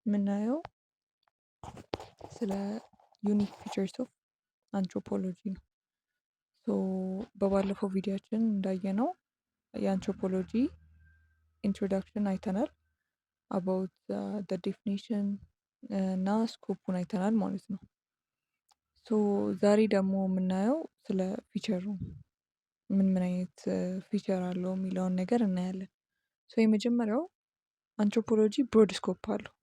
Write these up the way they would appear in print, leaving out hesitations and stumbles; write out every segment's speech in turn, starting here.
የምናየው ስለ ዩኒክ ፊቸርስ ኦፍ አንትሮፖሎጂ ነው። በባለፈው ቪዲዮችን እንዳየነው የአንትሮፖሎጂ ኢንትሮዳክሽን አይተናል። አባውት ዴፊኒሽን እና ስኮፑን አይተናል ማለት ነው። ዛሬ ደግሞ የምናየው ስለ ፊቸሩ ምን አይነት ፊቸር አለው የሚለውን ነገር እናያለን። የመጀመሪያው አንትሮፖሎጂ ብሮድ ስኮፕ አለው።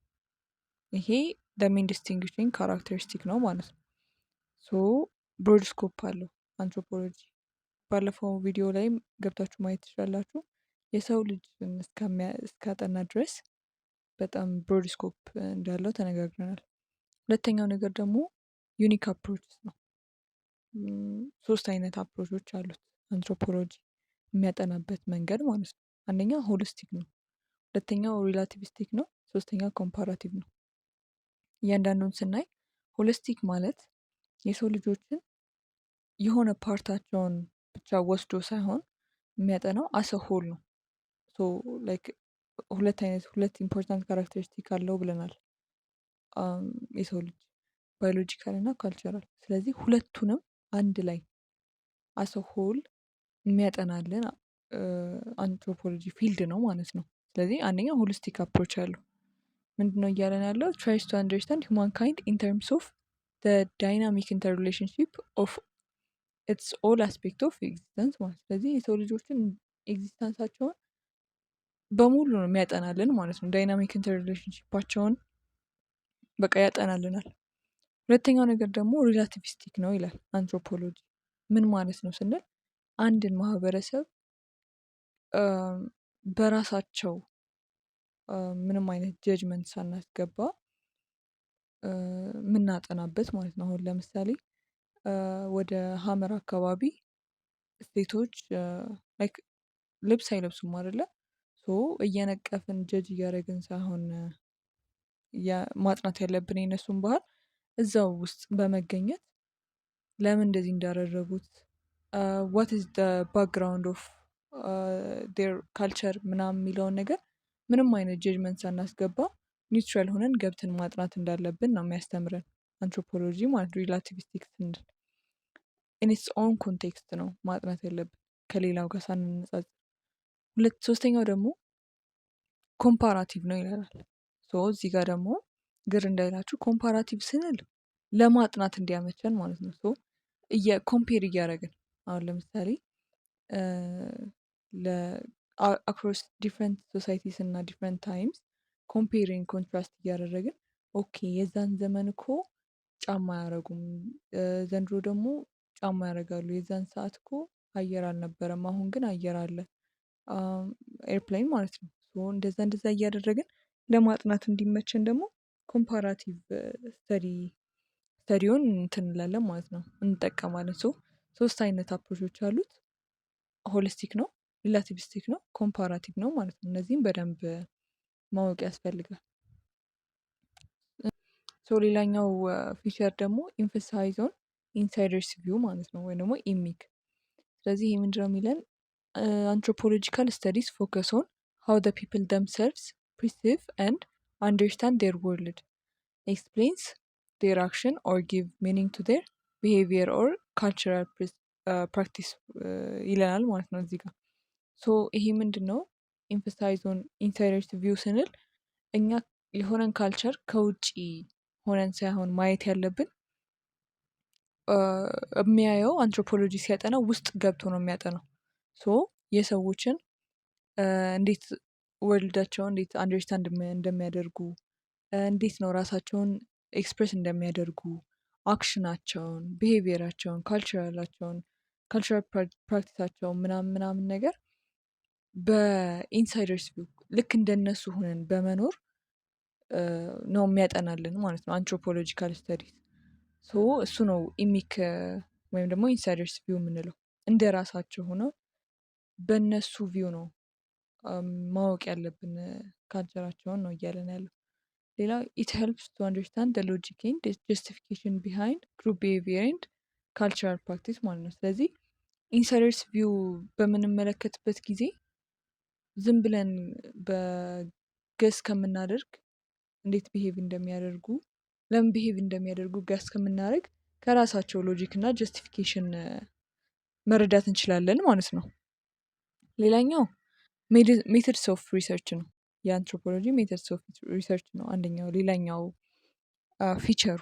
ይሄ ሜን ዲስቲንግዊሽንግ ካራክተሪስቲክ ነው ማለት ነው። ብሮድ ስኮፕ አለው አንትሮፖሎጂ። ባለፈው ቪዲዮ ላይም ገብታችሁ ማየት ትችላላችሁ። የሰው ልጅ እስካጠና ድረስ በጣም ብሮድ ስኮፕ እንዳለው ተነጋግረናል። ሁለተኛው ነገር ደግሞ ዩኒክ አፕሮች ነው። 3 አይነት አፕሮቾች አሉት አንትሮፖሎጂ የሚያጠናበት መንገድ ማለት ነው። አንደኛው ሆሊስቲክ ነው፣ ሁለተኛው ሪላቲቪስቲክ ነው፣ ሶስተኛው ኮምፓራቲቭ ነው። እያንዳንዱን ስናይ ሆሊስቲክ ማለት የሰው ልጆችን የሆነ ፓርታቸውን ብቻ ወስዶ ሳይሆን የሚያጠናው አሰሆል ነው። ሁለት ኢምፖርታንት ካራክተሪስቲክ አለው ብለናል የሰው ልጅ ባዮሎጂካል እና ካልቸራል። ስለዚህ ሁለቱንም አንድ ላይ አሰሆል የሚያጠናልን አንትሮፖሎጂ ፊልድ ነው ማለት ነው። ስለዚህ አንደኛው ሆሊስቲክ አፕሮች አለው። ምንድነው እያለን ያለው? tries to understand humankind in terms of the dynamic interrelationship of its all aspect of existence ማለት። ስለዚህ የሰው ልጆችን ኤግዚስተንሳቸውን በሙሉ ነው የሚያጠናልን ማለት ነው። ዳይናሚክ ኢንተርሪሌሽንሺፓቸውን በቃ ያጠናልናል። ሁለተኛው ነገር ደግሞ ሪላቲቪስቲክ ነው ይላል አንትሮፖሎጂ። ምን ማለት ነው ስንል አንድን ማህበረሰብ በራሳቸው ምንም አይነት ጀጅመንት ሳናስገባ የምናጠናበት ማለት ነው። አሁን ለምሳሌ ወደ ሀመር አካባቢ ሴቶች ልብስ አይለብሱም አይደለ? እየነቀፍን ጀጅ እያደረግን ሳይሆን ማጥናት ያለብን የነሱን ባህል እዛው ውስጥ በመገኘት ለምን እንደዚህ እንዳደረጉት what is the background of their culture ምናምን የሚለውን ነገር ምንም አይነት ጀጅመንት ሳናስገባ ኒውትራል ሆነን ገብተን ማጥናት እንዳለብን ነው የሚያስተምረን አንትሮፖሎጂ ማለት። ሪላቲቪስቲክ ስንል in its own context ነው ማጥናት ያለብን ከሌላው ጋር ሳንነጻጽር። ሶስተኛው ደግሞ ኮምፓራቲቭ ነው ይላል። እዚህ ጋር ደግሞ ግር እንዳይላችሁ ኮምፓራቲቭ ስንል ለማጥናት እንዲያመቸን ማለት ነው። ኮምፔር እያደረግን አሁን ለምሳሌ አክሮስ ዲፍረንት ሶሳይቲስ እና ዲፍረንት ታይምስ ኮምፔሪንግ ኮንትራስት እያደረግን ኦኬ የዛን ዘመን እኮ ጫማ አያረጉም፣ ዘንድሮ ደግሞ ጫማ ያደርጋሉ። የዛን ሰዓት እኮ አየር አልነበረም፣ አሁን ግን አየር አለ። ኤርፕሌን ማለት ነው። እንደዛ እያደረግን ለማጥናት እንዲመቸን ደግሞ ኮምፓራቲቭ ስተዲውን እንትን እንላለን ማለት ነው፣ እንጠቀማለን። 3 አይነት አፕሮቾች አሉት። ሆሊስቲክ ነው፣ ሪላቲቪስቲክ ነው፣ ኮምፓራቲቭ ነው ማለት ነው። እነዚህም በደንብ ማወቅ ያስፈልጋል። ሌላኛው ፊቸር ደግሞ ኢምፋሳይዝ ኦን ኢንሳይደርስ ቪው ማለት ነው፣ ወይም ደግሞ ኢሚክ። ስለዚህ ይህ ምንድነው የሚለን? አንትሮፖሎጂካል ስተዲስ ፎከስ ኦን ሃው ዘ ፒፕል ደምሰልቭስ ፐርሲቭ ኤንድ አንደርስታንድ ዴር ወርልድ፣ ኤክስፕሌንስ ዴር አክሽን ኦር ጊቭ ሚኒንግ ቱ ዴር ቢሄቪየር ኦር ካልቸራል ፕራክቲስ ይለናል ማለት ነው እዚህ ጋር። ይሄ ምንድን ነው? ኤምፋሳይዝ ኦን ኢንሳይደርስ ቪው ስንል እኛ የሆነን ካልቸር ከውጭ ሆነን ሳይሆን ማየት ያለብን የሚያየው አንትሮፖሎጂ ሲያጠናው ውስጥ ገብቶ ነው የሚያጠናው። የሰዎችን እንዴት ወርልዳቸውን እንዴት አንደርስታንድ እንደሚያደርጉ፣ እንዴት ነው ራሳቸውን ኤክስፕሬስ እንደሚያደርጉ፣ አክሽናቸውን፣ ቢሄቪየራቸውን፣ ካልቸራል ፕራክቲሳቸውን ምናምን ነገር በኢንሳይደርስ ቪው ልክ እንደነሱ ሆነን በመኖር ነው የሚያጠናልን ማለት ነው አንትሮፖሎጂካል ስተዲስ። እሱ ነው ኢሚክ ወይም ደግሞ ኢንሳይደርስ ቪው የምንለው። እንደ ራሳቸው ሆነው በእነሱ ቪው ነው ማወቅ ያለብን ካልቸራቸውን ነው እያለን ያለው። ሌላው ኢት ሄልፕስ ቱ አንደርስታንድ ዘ ሎጂክ ኤንድ ጀስቲፊኬሽን ቢሃይንድ ግሩፕ ቢሄቪየር ኤንድ ካልቸራል ፕራክቲስ ማለት ነው። ስለዚህ ኢንሳይደርስ ቪው በምንመለከትበት ጊዜ ዝም ብለን በገስ ከምናደርግ እንዴት ቢሄቭ እንደሚያደርጉ ለምን ቢሄቭ እንደሚያደርጉ ጋስ ከምናደርግ ከራሳቸው ሎጂክ እና ጀስቲፊኬሽን መረዳት እንችላለን ማለት ነው። ሌላኛው ሜተድስ ኦፍ ሪሰርች ነው። የአንትሮፖሎጂ ሜተድስ ኦፍ ሪሰርች ነው አንደኛው ሌላኛው ፊቸሩ።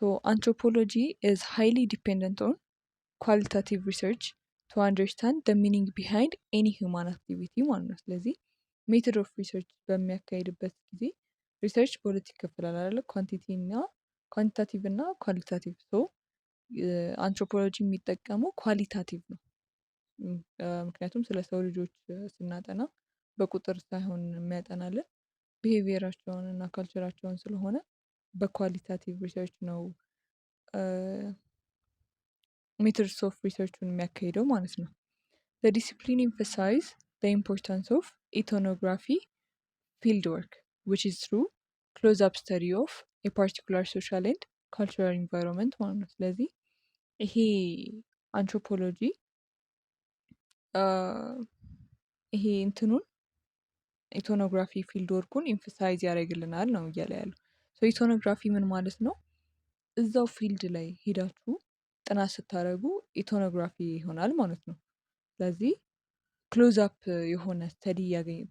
ሶ አንትሮፖሎጂ ኢዝ ሃይሊ ዲፔንደንት ኦን ኳሊታቲቭ ሪሰርች ቱ አንደርስታንድ ደ ሚኒንግ ቢሃይንድ ኤኒ ሂውማን አክቲቪቲ ማለት ነው። ስለዚህ ሜተድ ኦፍ ሪሰርች በሚያካሂድበት ጊዜ ሪሰርች በሁለት ይከፈላል አይደለ? ኳንቲታቲቭ እና ኳሊታቲቭ። ሶ አንትሮፖሎጂ የሚጠቀመው ኳሊታቲቭ ነው። ምክንያቱም ስለ ሰው ልጆች ስናጠና በቁጥር ሳይሆን የሚያጠናልን ቢሄቪየራቸውን እና ካልቸራቸውን ስለሆነ በኳሊታቲቭ ሪሰርች ነው ሜተድስ ኦፍ ሪሰርቹን የሚያካሂደው ማለት ነው። The discipline emphasize the importance of ethnography fieldwork, which is through close-up study of a particular social and cultural environment ማለት ነው። ስለዚህ ይሄ አንትሮፖሎጂ ይሄ እንትኑን ኢቶኖግራፊ ፊልድ ወርኩን ኤምፈሳይዝ ያደርግልናል ነው እያለ ያለው። ኢቶኖግራፊ ምን ማለት ነው? እዛው ፊልድ ላይ ሄዳችሁ ጥናት ስታደርጉ ኢቶኖግራፊ ይሆናል ማለት ነው። ስለዚህ ክሎዝ አፕ የሆነ ስተዲ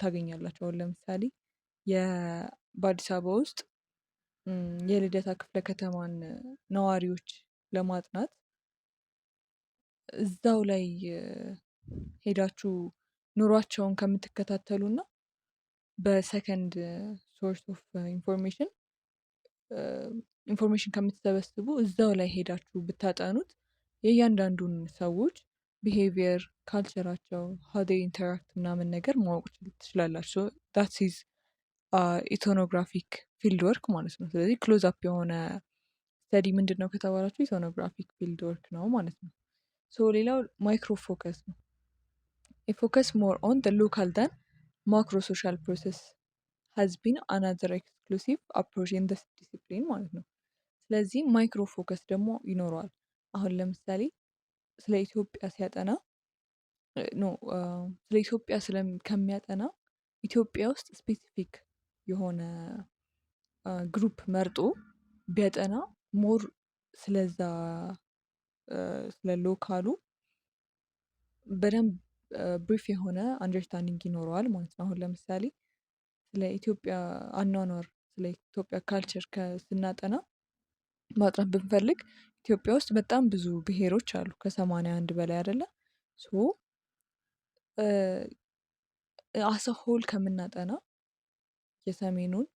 ታገኛላችሁ። አሁን ለምሳሌ በአዲስ አበባ ውስጥ የልደታ ክፍለ ከተማን ነዋሪዎች ለማጥናት እዛው ላይ ሄዳችሁ ኑሯቸውን ከምትከታተሉና በሰከንድ ሶርስ ኦፍ ኢንፎርሜሽን ከምትሰበስቡ እዛው ላይ ሄዳችሁ ብታጠኑት የእያንዳንዱን ሰዎች ቢሄቪየር፣ ካልቸራቸው፣ ሀው ዴይ ኢንተራክት ምናምን ነገር ማወቅ ትችላላችሁ። ዳት ኢዝ ኢቶኖግራፊክ ፊልድ ወርክ ማለት ነው። ስለዚህ ክሎዝ አፕ የሆነ ስተዲ ምንድን ነው ከተባላችሁ ኢቶኖግራፊክ ፊልድ ወርክ ነው ማለት ነው። ሌላው ማይክሮ ፎከስ ነው። ፎከስ ሞር ኦን ደ ሎካል ዳን ማክሮ ሶሻል ፕሮሰስ ሃዝ ቢን አናዘር ኤክስክሉሲቭ አፕሮች ኢን ዲስ ዲሲፕሊን ማለት ነው። ስለዚህ ማይክሮ ፎከስ ደግሞ ይኖረዋል። አሁን ለምሳሌ ስለ ኢትዮጵያ ሲያጠና ስለ ኢትዮጵያ ከሚያጠና ኢትዮጵያ ውስጥ ስፔሲፊክ የሆነ ግሩፕ መርጦ ቢያጠና ሞር ስለዛ ስለ ሎካሉ በደንብ ብሪፍ የሆነ አንደርስታንዲንግ ይኖረዋል ማለት ነው። አሁን ለምሳሌ ስለ ኢትዮጵያ አኗኗር፣ ስለ ኢትዮጵያ ካልቸር ስናጠና ማጥናት ብንፈልግ ኢትዮጵያ ውስጥ በጣም ብዙ ብሔሮች አሉ፣ ከ81 በላይ አይደለ? አሰሆል ከምናጠና የሰሜኑን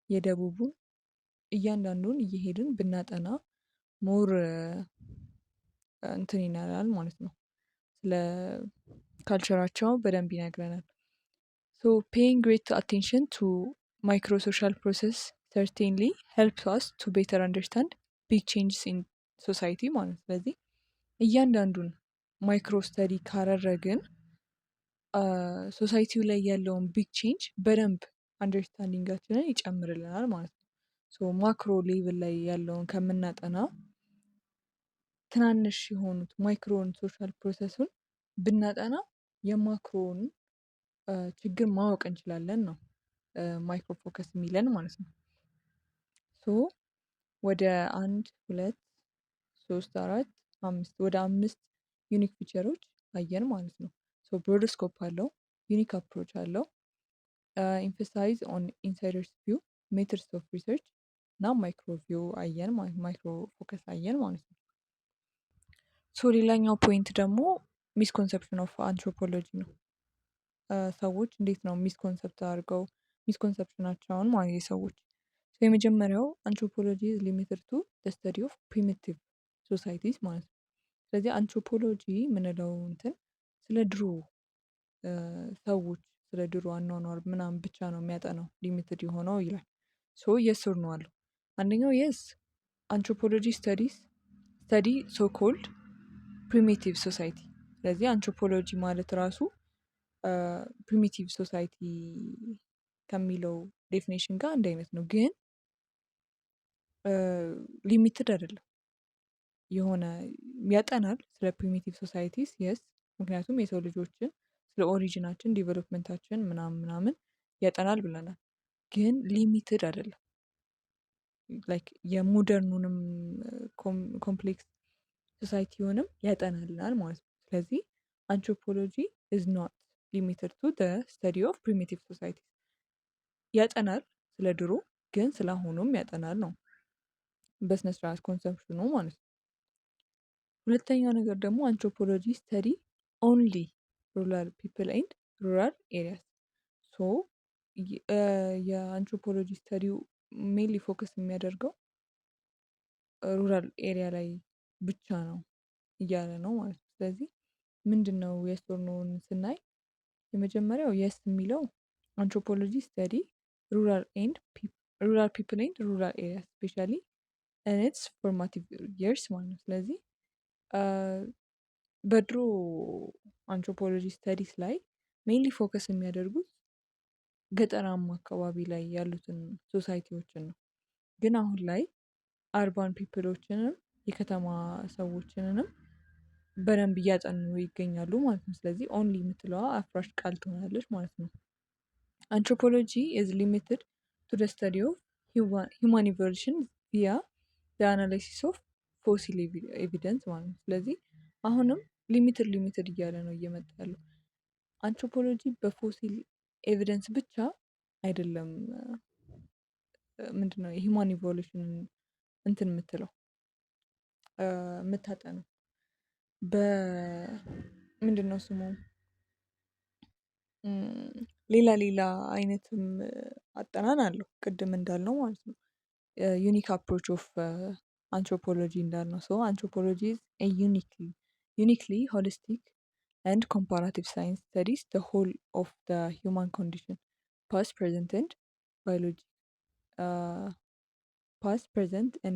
የደቡቡን እያንዳንዱን እየሄድን ብናጠና ሞር እንትን ይናላል ማለት ነው። ስለ ካልቸራቸው በደንብ ይነግረናል። ፔይንግ ግሬት አቴንሽን ቱ ማይክሮ ሶሻል ፕሮሰስ ሰርቴንሊ ሄልፕስ አስ ቱ ቤተር አንደርስታንድ ቢግ ቼንጅስ ኢን ሶሳይቲ ማለት ነው። ስለዚህ እያንዳንዱን ማይክሮ ስተዲ ካረረግን ሶሳይቲው ላይ ያለውን ቢግ ቼንጅ በደንብ አንደርስታንዲንጋችንን ይጨምርልናል ማለት ነው። ማክሮ ሌቭል ላይ ያለውን ከምናጠና ትናንሽ የሆኑት ማይክሮን ሶሻል ፕሮሰሱን ብናጠና የማክሮን ችግር ማወቅ እንችላለን ነው ማይክሮ ፎከስ የሚለን ማለት ነው። ወደ 1 2 3 4 5 ወደ 5 ዩኒክ ፊቸሮች አየን ማለት ነው። ብሮድ ስኮፕ አለው፣ ዩኒክ አፕሮች አለው፣ ኤምፋሳይዝ ኦን ኢንሳይደርስ ቪው፣ ሜተድስ ኦፍ ሪሰርች እና ማይክሮ ቪው አየን ማይክሮ ፎከስ አየን ማለት ነው። ሌላኛው ፖይንት ደግሞ ሚስኮንሰፕሽን ኦፍ አንትሮፖሎጂ ነው። ሰዎች እንዴት ነው ሚስኮንሰፕት አድርገው ሚስኮንሰፕሽናቸውን ማለት ሰዎች የመጀመሪያው አንትሮፖሎጂ ሊሚትድ ቱ ስተዲ ኦፍ ፕሪሚቲቭ ሶሳይቲስ ማለት ነው። ስለዚህ አንትሮፖሎጂ ምንለው እንትን ስለ ድሮ ሰዎች ስለ ድሮ አኗኗር ምናምን ብቻ ነው የሚያጠናው ሊሚትድ የሆነው ይላል። የስር ነው አለው። አንደኛው የስ አንትሮፖሎጂ ስተዲ ሶ ኮልድ ፕሪሚቲቭ ሶሳይቲ። ስለዚህ አንትሮፖሎጂ ማለት ራሱ ፕሪሚቲቭ ሶሳይቲ ከሚለው ዴፊኔሽን ጋር አንድ አይነት ነው፣ ግን ሊሚትድ አይደለም። የሆነ ያጠናል ስለ ፕሪሚቲቭ ሶሳይቲስ የስ ምክንያቱም የሰው ልጆችን ስለ ኦሪጂናችን ዲቨሎፕመንታችን ምናምን ያጠናል ብለናል። ግን ሊሚትድ አይደለም። ላይክ የሞደርኑንም ኮምፕሌክስ ሶሳይቲውንም ያጠናልናል ማለት ነው። ስለዚህ አንትሮፖሎጂ ኢዝ ኖት ሊሚትድ ቱ ስተዲ ኦፍ ፕሪሚቲቭ ሶሳይቲ ያጠናል፣ ስለ ድሮ ግን ስለአሁኑም ያጠናል ነው በስነስርዓት ኮንሰፕሽኑ ማለት ነው። ሁለተኛው ነገር ደግሞ አንትሮፖሎጂ ስተዲ ኦንሊ ሩራል ፒፕል ኤንድ ሩራል ኤሪያስ። ሶ የአንትሮፖሎጂ ስተዲው ሜንሊ ፎከስ የሚያደርገው ሩራል ኤሪያ ላይ ብቻ ነው እያለ ነው ማለት ነው። ስለዚህ ምንድን ነው የስ ኦር ኖውን ስናይ የመጀመሪያው የስ የሚለው አንትሮፖሎጂ ስተዲ ሩራል ፒፕል ኤንድ ሩራል ኤሪያ ስፔሻሊ ኢትስ ፎርማቲቭ የርስ ማለት ነው። ስለዚህ በድሮ አንትሮፖሎጂ ስተዲስ ላይ ሜንሊ ፎከስ የሚያደርጉት ገጠራማ አካባቢ ላይ ያሉትን ሶሳይቲዎችን ነው። ግን አሁን ላይ አርባን ፒፕሎችንም የከተማ ሰዎችንንም በደንብ እያጠኑ ይገኛሉ ማለት ነው። ስለዚህ ኦንሊ የምትለዋ አፍራሽ ቃል ትሆናለች ማለት ነው። አንትሮፖሎጂ ኢዝ ሊሚትድ ቱ ዘ ስተዲ ኦፍ ሂውማን ኢቮሉሽን ቪያ ዘ አናላይሲስ ኦፍ ፎሲል ኤቪደንስ ማለት ነው። ስለዚህ አሁንም ሊሚትድ እያለ ነው እየመጣ ያለው። አንትሮፖሎጂ በፎሲል ኤቪደንስ ብቻ አይደለም ምንድነው የሂውማን ኢቮሉሽንን እንትን የምትለው የምታጠነው በምንድነው ስሙ ሌላ አይነትም አጠናን አለው ቅድም እንዳልነው ማለት ነው። ዩኒክ አፕሮች ኦፍ አንትሮፖሎጂ እንዳልነው ሰው አንትሮፖሎጂ ዩኒክሊ ሆሊስቲክ ኤንድ ኮምፓራቲቭ ሳይንስ ስተዲስ ዘ ሆል ኦፍ ዘ ሂውማን ኮንዲሽን ፓስት ፕሬዘንት ኤንድ ባዮሎጂ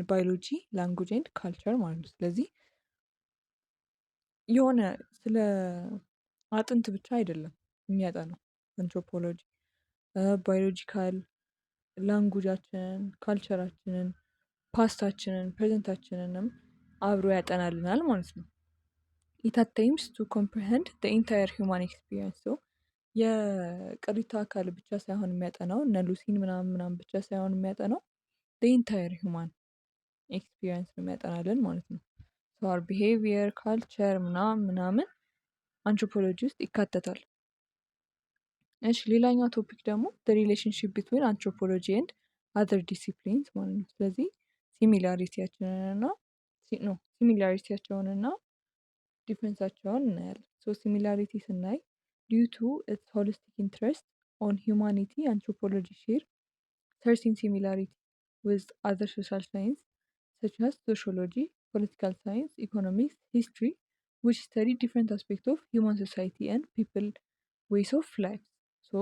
ባዮሎጂ ላንጉጅ ኤንድ ካልቸር ማለት ነው። ስለዚህ የሆነ ስለ አጥንት ብቻ አይደለም የሚያጠናው አንትሮፖሎጂ ባዮሎጂካል ላንጉጃችንን፣ ካልቸራችንን፣ ፓስታችንን፣ ፕሬዘንታችንንም አብሮ ያጠናልናል ማለት ነው። ኢት አቴምስ ቱ ኮምፕሪሄንድ ዘ ኢንታየር ሂውማን ኤክስፒሪየንስ። የቅሪተ አካል ብቻ ሳይሆን የሚያጠናው እነ ሉሲን ምናምን ብቻ ሳይሆን የሚያጠናው ኢንታየር ሂውማን ኤክስፒሪየንስ ነው የሚያጠናልን ማለት ነው። አወር ቢሄቪየር ካልቸር ምናምን አንትሮፖሎጂ ውስጥ ይካተታል። እሺ ሌላኛው ቶፒክ ደግሞ ሪሌሽንሽፕ ቢትዊን አንትሮፖሎጂ ኤንድ አዘር ዲሲፕሊንስ ማለት ነው። ስለዚህ ሲሚላሪቲያቸውንና ዲፍረንሳቸውን እናያለን። ሲሚላሪቲ ስናይ ዲዩ ቱ ኢትስ ሆሊስቲክ ኢንትረስት ኦን ሂውማኒቲ አንትሮፖሎጂ ሼር ሰርቲን ሲሚላሪቲ ዊዝ አዘር ሶሻል ሳይንስ such as sociology, political science, economics, history, which study different aspects of human society and people ways of life. So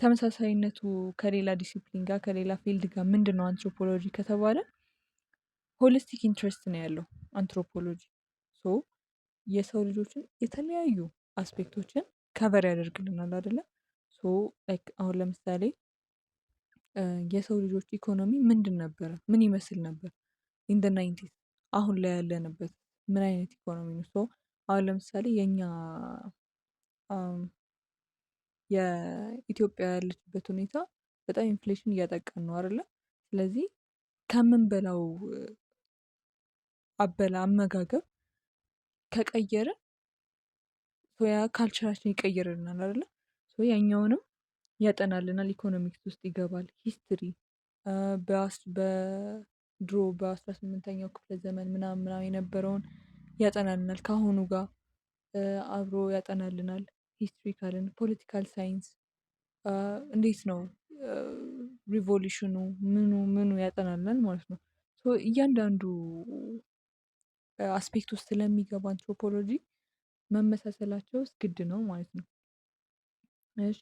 ተመሳሳይነቱ ከሌላ ዲሲፕሊን ጋር ከሌላ ፊልድ ጋር ምንድን ነው አንትሮፖሎጂ ከተባለ ሆሊስቲክ ኢንትረስት ነው ያለው አንትሮፖሎጂ። ሶ የሰው ልጆችን የተለያዩ አስፔክቶችን ከቨር ያደርግልናል አይደለም። ሶ ላይክ አሁን ለምሳሌ የሰው ልጆች ኢኮኖሚ ምንድን ነበረ፣ ምን ይመስል ነበር ኢን ዘ 90s፣ አሁን ላይ ያለንበት ምን አይነት ኢኮኖሚ ነው። ሶ አሁን ለምሳሌ የኛ የኢትዮጵያ ያለችበት ሁኔታ በጣም ኢንፍሌሽን እያጠቃን ነው አይደለ። ስለዚህ ከምንበላው አመጋገብ ከቀየርን ያ ካልቸራችን ይቀይርልናል አይደለ። ያኛውንም ያጠናልናል፣ ኢኮኖሚክስ ውስጥ ይገባል። ሂስትሪ በድሮ በ18ኛው ክፍለ ዘመን ምናምን የነበረውን ያጠናልናል፣ ከአሁኑ ጋር አብሮ ያጠናልናል። ሂስትሪ ካልን ፖለቲካል ሳይንስ እንዴት ነው ሪቮሉሽኑ ምኑ ያጠናልናል ማለት ነው። እያንዳንዱ አስፔክት ውስጥ ስለሚገባ አንትሮፖሎጂ መመሳሰላቸው ግድ ነው ማለት ነው። እሺ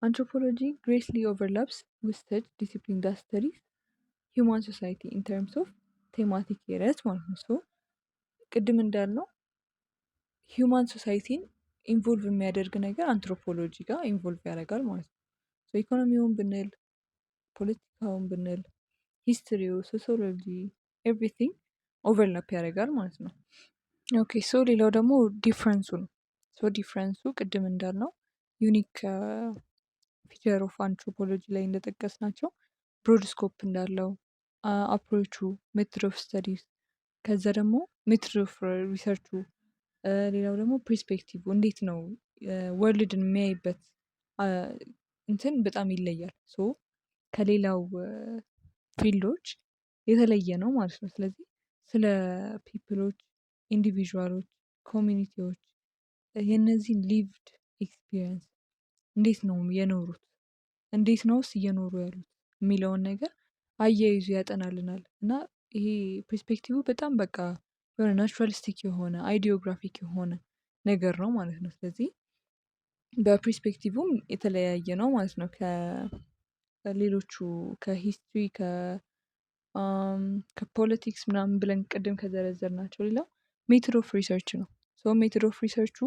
አንትሮፖሎጂ ግሬትሊ ኦቨርላፕስ ዊዝ ሰች ዲሲፕሊን ዳት ስተዲስ ሂውማን ሶሳይቲ ኢን ተርምስ ኦፍ ቴማቲክ ኤሪያስ ማለት ነው። ቅድም እንዳልነው ሂውማን ሶሳይቲን ኢንቮልቭ የሚያደርግ ነገር አንትሮፖሎጂ ጋር ኢንቮልቭ ያደርጋል ማለት ነው። ኢኮኖሚውን ብንል፣ ፖለቲካውን ብንል፣ ሂስትሪው፣ ሶሲዮሎጂ ኤቭሪቲንግ ኦቨርላፕ ያደርጋል ማለት ነው። ኦኬ ሌላው ደግሞ ዲፍረንሱ ነው። ዲፍረንሱ ቅድም እንዳልነው ዩኒክ ፊቸር ኦፍ አንትሮፖሎጂ ላይ እንደጠቀስናቸው ብሮድ ስኮፕ እንዳለው አፕሮቹ፣ ሜትድ ኦፍ ስተዲስ፣ ከዛ ደግሞ ሜትድ ኦፍ ሪሰርቹ፣ ሌላው ደግሞ ፐርስፔክቲቭ እንዴት ነው ወርልድን የሚያይበት እንትን በጣም ይለያል። ሶ ከሌላው ፊልዶች የተለየ ነው ማለት ነው። ስለዚህ ስለ ፒፕሎች፣ ኢንዲቪዥዋሎች፣ ኮሚኒቲዎች የእነዚህን ሊቭድ ኤክስፒሪየንስ እንዴት ነው የኖሩት፣ እንዴት ነውስ እየኖሩ ያሉት የሚለውን ነገር አያይዙ ያጠናልናል። እና ይሄ ፐርስፔክቲቭ በጣም በቃ የሆነ ናቹራሊስቲክ የሆነ አይዲዮግራፊክ የሆነ ነገር ነው ማለት ነው። ስለዚህ በፐርስፔክቲቭም የተለያየ ነው ማለት ነው ከሌሎቹ ከሂስትሪ ከፖለቲክስ ምናምን ብለን ቅድም ከዘረዘርናቸው ሌላው ሜትድ ኦፍ ሪሰርች ነው። ሶ ሜትድ ኦፍ ሪሰርቹ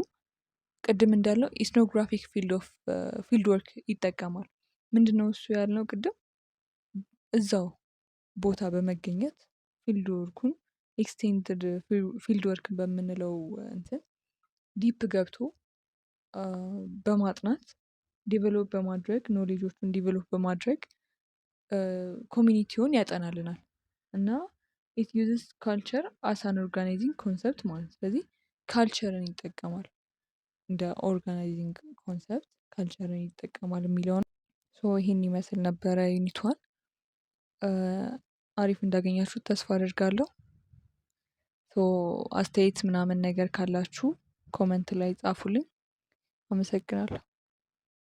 ቅድም እንዳለው ኢስኖግራፊክ ፊልድ ወርክ ይጠቀማል። ምንድነው እሱ ያልነው ቅድም? እዛው ቦታ በመገኘት ፊልድ ወርኩን ኤክስቴንድድ ፊልድ ወርክ በምንለው እንትን ዲፕ ገብቶ በማጥናት ዲቨሎፕ በማድረግ ኖሌጆቹን ዲቨሎፕ በማድረግ ኮሚኒቲውን ያጠናልናል። እና ኢት ዩዝስ ካልቸር አስ አን ኦርጋናይዚንግ ኮንሰፕት ማለት ነው። ስለዚህ ካልቸርን ይጠቀማል እንደ ኦርጋናይዚንግ ኮንሰፕት ካልቸርን ይጠቀማል የሚለውን ይሄን ይመስል ነበረ ዩኒቷን። አሪፍ እንዳገኛችሁት ተስፋ አደርጋለሁ። አስተያየት ምናምን ነገር ካላችሁ ኮመንት ላይ ጻፉልኝ። አመሰግናለሁ።